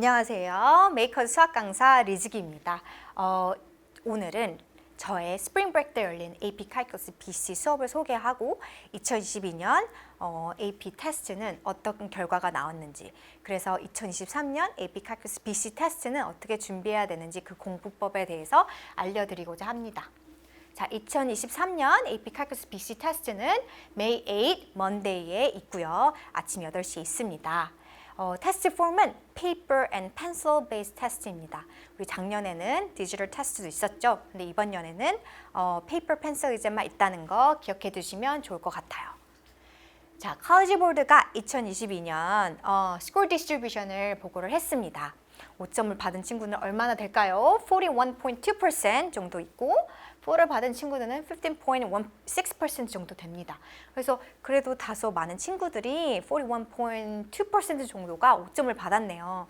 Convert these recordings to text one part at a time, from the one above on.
안녕하세요. 메이커즈 수학 강사 리즈기입니다. 오늘은 저의 스프링 브레이크 때 열린 AP 칼큘러스 BC 수업을 소개하고 2022년 AP 테스트는 어떤 결과가 나왔는지, 그래서 2023년 AP 칼큘러스 BC 테스트는 어떻게 준비해야 되는지 그 공부법에 대해서 알려드리고자 합니다. 자, 2023년 AP 칼큘러스 BC 테스트는 May 8, Monday에 있고요. 아침 8시에 있습니다. 테스트 폼은 paper and pencil based 테스트입니다. 우리 작년에는 디지털 테스트도 있었죠. 근데 이번 년에는 paper, pencil exam만 있다는 거 기억해 두시면 좋을 것 같아요. 자, 칼리지 보드가 2022년 스코어 디스트리뷰션을 보고를 했습니다. 5점을 받은 친구는 얼마나 될까요? 41.2% 정도 있고 4를 받은 친구들은 15.16% 정도 됩니다. 그래서 그래도 다소 많은 친구들이 41.2% 정도가 5점을 받았네요.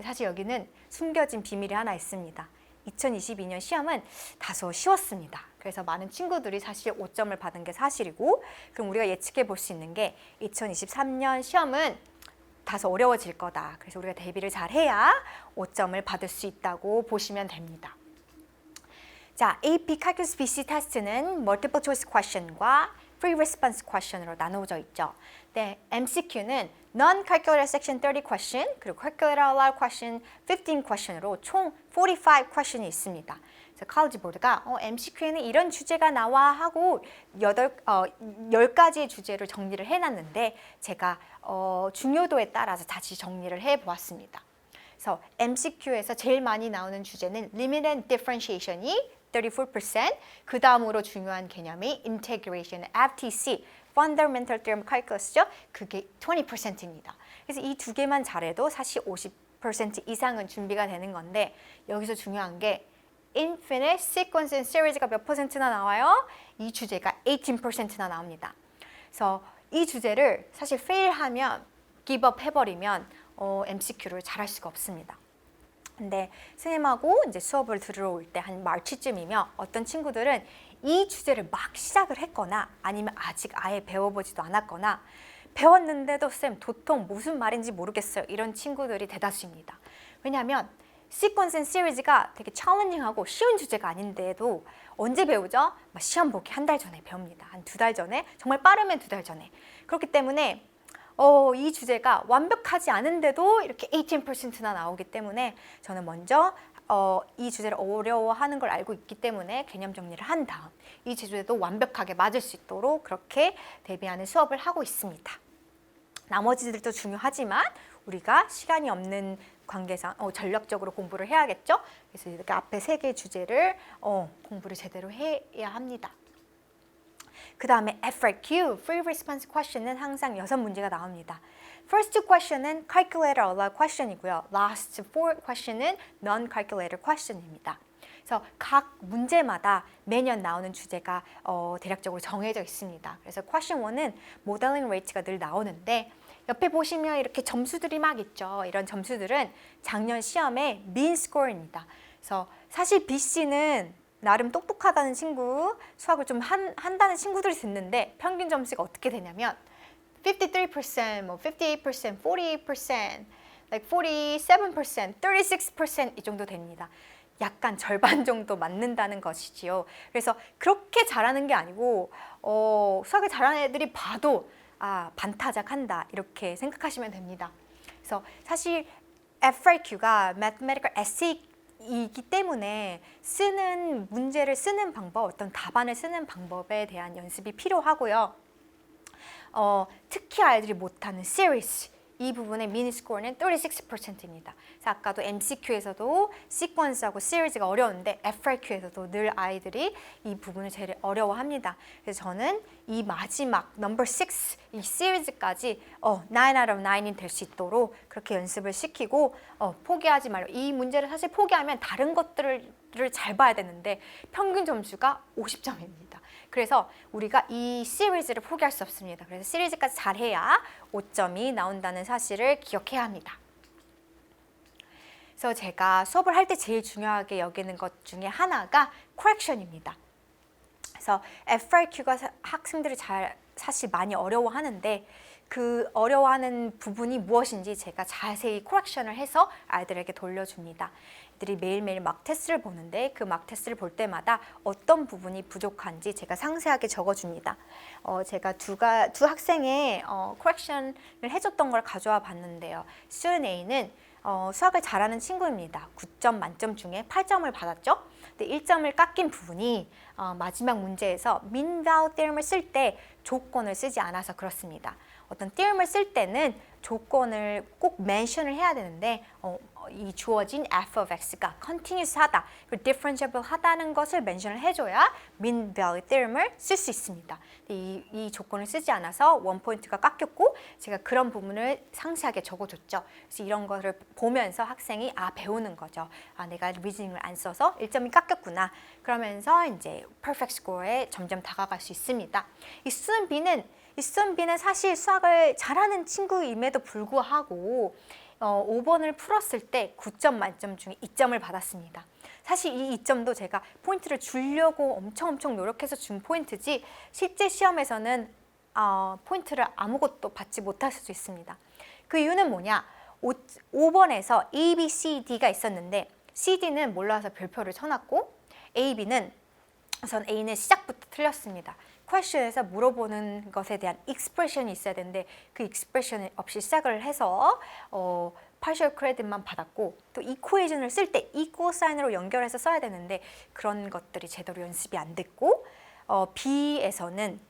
사실 여기는 숨겨진 비밀이 하나 있습니다. 2022년 시험은 다소 쉬웠습니다. 그래서 많은 친구들이 사실 5점을 받은 게 사실이고, 그럼 우리가 예측해 볼 수 있는 게 2023년 시험은 다소 어려워질 거다. 그래서 우리가 대비를 잘 해야 5점을 받을 수 있다고 보시면 됩니다. 자, AP 칼큘러스 BC 테스트는 Multiple Choice Question과 Free Response Question으로 나누어져 있죠. 네, MCQ는 Non-Calculator Section 30 Question, 그리고 Calculator Allowed Question 15 Question으로 총 45 Question이 있습니다. 그래서 칼리지 보드가 MCQ에는 이런 주제가 나와 하고 10가지의 주제를 정리를 해놨는데 제가 중요도에 따라서 다시 정리를 해보았습니다. 그래서 MCQ에서 제일 많이 나오는 주제는 Limit and Differentiation이 34%, 그 다음으로 중요한 개념이 Integration, FTC, Fundamental Theorem Calculus죠. 그게 20%입니다. 그래서 이 두 개만 잘해도 사실 50% 이상은 준비가 되는 건데, 여기서 중요한 게 Infinite Sequence and Series가 몇 %나 나와요? 이 주제가 18%나 나옵니다. 그래서 이 주제를 사실 fail하면, give up 해버리면 MCQ를 잘할 수가 없습니다. 근데 선생님하고 이제 수업을 들으러 올 때 한 마치쯤이면 어떤 친구들은 이 주제를 막 시작을 했거나 아니면 아직 아예 배워보지도 않았거나 배웠는데도 쌤 도통 무슨 말인지 모르겠어요. 이런 친구들이 대다수입니다. 왜냐하면 시퀀스 앤 시리즈가 되게 챌린징하고 쉬운 주제가 아닌데도 언제 배우죠? 시험 보기 한 달 전에 배웁니다. 한 2달 전에, 정말 빠르면 2달 전에. 그렇기 때문에 이 주제가 완벽하지 않은데도 이렇게 18%나 나오기 때문에 저는 먼저 이 주제를 어려워하는 걸 알고 있기 때문에 개념 정리를 한 다음 이 주제도 완벽하게 맞을 수 있도록 그렇게 대비하는 수업을 하고 있습니다. 나머지들도 중요하지만 우리가 시간이 없는 관계상 전략적으로 공부를 해야겠죠. 그래서 이렇게 앞에 3개의 주제를 공부를 제대로 해야 합니다. 그 다음에 FRQ, Free Response Question은 항상 6문제가 나옵니다. First 2 question은 Calculator Allowed Question이고요. Last 4 question은 Non-Calculator Question입니다. 그래서 각 문제마다 매년 나오는 주제가 대략적으로 정해져 있습니다. 그래서 Question 1은 Modeling Rate가 늘 나오는데 옆에 보시면 이렇게 점수들이 막 있죠. 이런 점수들은 작년 시험의 mean score입니다. 그래서 사실 BC는 나름 똑똑하다는 친구, 수학을 좀 한다는 친구들이 듣는데 평균 점수가 어떻게 되냐면 53%, 58%, 48%, like 47%, 36% 이 정도 됩니다. 약간 절반 정도 맞는다는 것이지요. 그래서 그렇게 잘하는 게 아니고 수학을 잘하는 애들이 봐도 반타작한다 이렇게 생각하시면 됩니다. 그래서 사실 FRQ가 Mathematical Essay 이기 때문에 쓰는 문제를 쓰는 방법, 어떤 답안을 쓰는 방법에 대한 연습이 필요하고요. 특히 아이들이 못하는 series 이 부분의 미니 스코어는 36%입니다. 그래서 아까도 MCQ에서도 시퀀스하고 시리즈가 어려운데 FRQ에서도 늘 아이들이 이 부분을 제일 어려워합니다. 그래서 저는 이 마지막 넘버 6, 이 시리즈까지 9 out of 9이 될 수 있도록 그렇게 연습을 시키고 포기하지 말고, 이 문제를 사실 포기하면 다른 것들을 잘 봐야 되는데 평균 점수가 50점입니다. 그래서 우리가 이 시리즈를 포기할 수 없습니다. 그래서 시리즈까지 잘해야 5점이 나온다는 사실을 기억해야 합니다. 그래서 제가 수업을 할 때 제일 중요하게 여기는 것 중에 하나가 correction입니다. 그래서 FRQ가 학생들이 사실 많이 어려워하는데 그 어려워하는 부분이 무엇인지 제가 자세히 코렉션을 해서 아이들에게 돌려줍니다. 애들이 매일매일 막 테스트를 보는데 그 막 테스트를 볼 때마다 어떤 부분이 부족한지 제가 상세하게 적어줍니다. 제가 두 학생의 코렉션을 해줬던 걸 가져와 봤는데요. student A는 수학을 잘하는 친구입니다. 9점 만점 중에 8점을 받았죠. 근데 1점을 깎인 부분이 마지막 문제에서 mean value theorem을 쓸 때 조건을 쓰지 않아서 그렇습니다. 어떤 theorem을 쓸 때는 조건을 꼭 mention을 해야 되는데 이 주어진 f of x가 continuous하다, differentiable 하다는 것을 mention을 해줘야 mean value theorem을 쓸 수 있습니다. 이 조건을 쓰지 않아서 1포인트가 깎였고 제가 그런 부분을 상세하게 적어줬죠. 그래서 이런 것을 보면서 학생이 배우는 거죠. 내가 리즈닝을 안 써서 1점이 깎였구나. 그러면서 이제 perfect score에 점점 다가갈 수 있습니다. 이 student B는 사실 수학을 잘하는 친구임에도 불구하고 5번을 풀었을 때 9점 만점 중에 2점을 받았습니다. 사실 이 2점도 제가 포인트를 주려고 엄청 노력해서 준 포인트지 실제 시험에서는 포인트를 아무것도 받지 못할 수도 있습니다. 그 이유는 뭐냐? 5번에서 A, B, C, D가 있었는데 CD는 몰라서 별표를 쳐놨고 A는 시작부터 틀렸습니다. 퀘스천에서 물어보는 것에 대한 익스프레션이 있어야 되는데 그 익스프레션 없이 시작을 해서 partial credit만 받았고 또 이퀘이션을 쓸 때 equal sign으로 연결해서 써야 되는데 그런 것들이 제대로 연습이 안 됐고 B에서는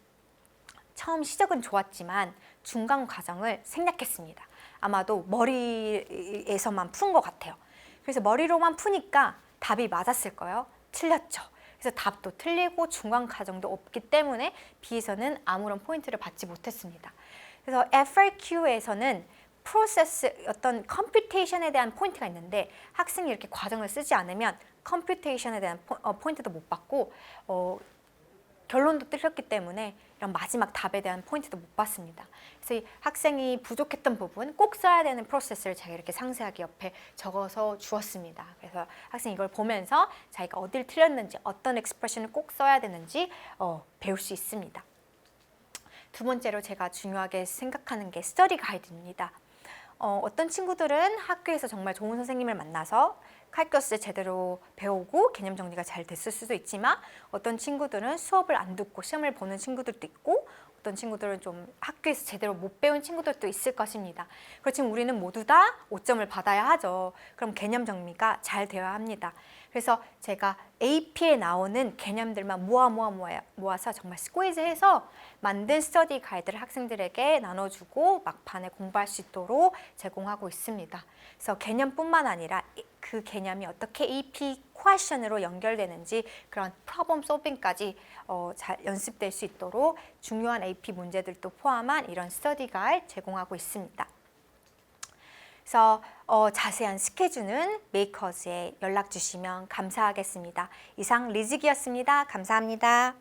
처음 시작은 좋았지만 중간 과정을 생략했습니다. 아마도 머리에서만 푼 것 같아요. 그래서 머리로만 푸니까 답이 맞았을 거예요. 틀렸죠. 그래서 답도 틀리고 중간 과정도 없기 때문에 B에서는 아무런 포인트를 받지 못했습니다. 그래서 FRQ에서는 프로세스 어떤 컴퓨테이션에 대한 포인트가 있는데 학생이 이렇게 과정을 쓰지 않으면 컴퓨테이션에 대한 포인트도 못 받고 결론도 틀렸기 때문에 이런 마지막 답에 대한 포인트도 못 받습니다. 그래서 이 학생이 부족했던 부분 꼭 써야 되는 프로세스를 제가 이렇게 상세하게 옆에 적어서 주었습니다. 그래서 학생이 이걸 보면서 자기가 어딜 틀렸는지 어떤 익스프레션을 꼭 써야 되는지 배울 수 있습니다. 두 번째로 제가 중요하게 생각하는 게 스터디 가이드입니다. 어떤 친구들은 학교에서 정말 좋은 선생님을 만나서 칼국수를 제대로 배우고 개념 정리가 잘 됐을 수도 있지만 어떤 친구들은 수업을 안 듣고 시험을 보는 친구들도 있고 어떤 친구들은 좀 학교에서 제대로 못 배운 친구들도 있을 것입니다. 그렇지만 우리는 모두 다 5점을 받아야 하죠. 그럼 개념 정리가 잘 되어야 합니다. 그래서 제가 AP에 나오는 개념들만 모아서 정말 스퀴즈해서 만든 스터디 가이드를 학생들에게 나눠주고 막판에 공부할 수 있도록 제공하고 있습니다. 그래서 개념뿐만 아니라 그 개념이 어떻게 AP 퀘션으로 연결되는지 그런 프로블럼 솔빙까지 잘 연습될 수 있도록 중요한 AP 문제들도 포함한 이런 스터디 가이드 제공하고 있습니다. 그래서 자세한 스케줄은 메이커즈에 연락 주시면 감사하겠습니다. 이상 리즈기였습니다. 감사합니다.